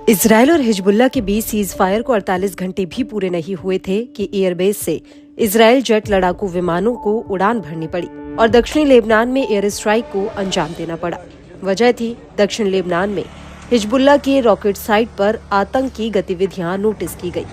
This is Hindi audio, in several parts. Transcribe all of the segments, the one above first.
इजरायल और हिजबुल्लाह के बीच सीज फायर को 48 घंटे भी पूरे नहीं हुए थे कि एयरबेस से इजरायल जेट लड़ाकू विमानों को उड़ान भरनी पड़ी और दक्षिणी लेबनान में एयर स्ट्राइक को अंजाम देना पड़ा। वजह थी दक्षिण लेबनान में हिजबुल्लाह की रॉकेट साइट पर आतंकी गतिविधियां नोटिस की गई।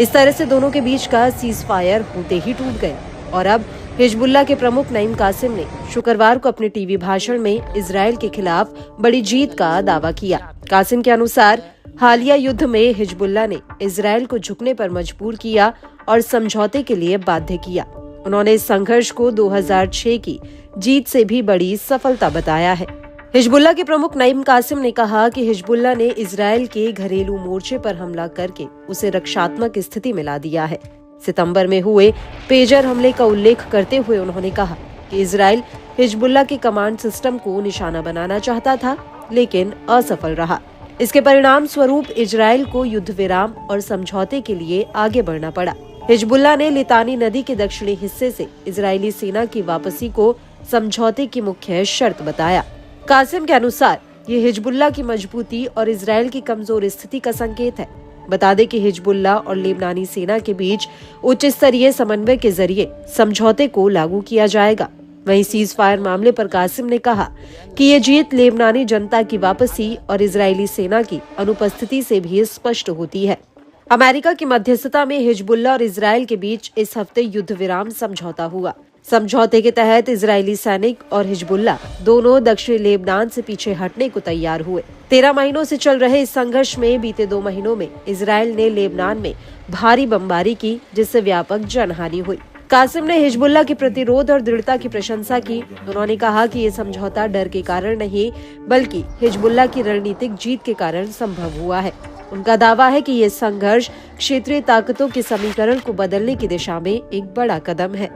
इस तरह से दोनों के बीच का सीज फायर होते ही टूट गया और अब हिजबुल्लाह के प्रमुख नईम कासिम ने शुक्रवार को अपने टीवी भाषण में इजरायल के खिलाफ बड़ी जीत का दावा किया। कासिम के अनुसार हालिया युद्ध में हिजबुल्लाह ने इजरायल को झुकने पर मजबूर किया और समझौते के लिए बाध्य किया। उन्होंने इस संघर्ष को 2006 की जीत से भी बड़ी सफलता बताया है। हिजबुल्लाह के प्रमुख नईम कासिम ने कहा कि हिजबुल्लाह ने इजरायल के घरेलू मोर्चे पर हमला करके उसे रक्षात्मक स्थिति में ला दिया है। सितंबर में हुए पेजर हमले का उल्लेख करते हुए उन्होंने कहा कि इजरायल हिजबुल्लाह के कमांड सिस्टम को निशाना बनाना चाहता था, लेकिन असफल रहा। इसके परिणाम स्वरूप इजरायल को युद्ध विराम और समझौते के लिए आगे बढ़ना पड़ा। हिजबुल्लाह ने लितानी नदी के दक्षिणी हिस्से से इजरायली सेना की वापसी को समझौते की मुख्य शर्त बताया। कासिम के अनुसार ये हिजबुल्लाह की मजबूती और इजरायल की कमजोर स्थिति का संकेत है। बता दें कि हिजबुल्लाह और लेबनानी सेना के बीच उच्च स्तरीय समन्वय के जरिए समझौते को लागू किया जाएगा। वहीं सीज फायर मामले पर कासिम ने कहा कि ये जीत लेबनानी जनता की वापसी और इजरायली सेना की अनुपस्थिति से भी स्पष्ट होती है। अमेरिका की मध्यस्थता में हिजबुल्लाह और इजरायल के बीच इस हफ्ते युद्ध विराम समझौता हुआ। समझौते के तहत इजरायली सैनिक और हिजबुल्लाह दोनों दक्षिणी लेबनान से पीछे हटने को तैयार हुए। 13 महीनों से चल रहे इस संघर्ष में बीते 2 महीनों में इजरायल ने लेबनान में भारी बमबारी की, जिससे व्यापक जनहानि हुई। कासिम ने हिजबुल्लाह के प्रतिरोध और दृढ़ता की प्रशंसा की। उन्होंने कहा कि ये समझौता डर के कारण नहीं, बल्कि हिजबुल्लाह की रणनीतिक जीत के कारण संभव हुआ है। उनका दावा है कि ये संघर्ष क्षेत्रीय ताकतों के समीकरण को बदलने की दिशा में एक बड़ा कदम है।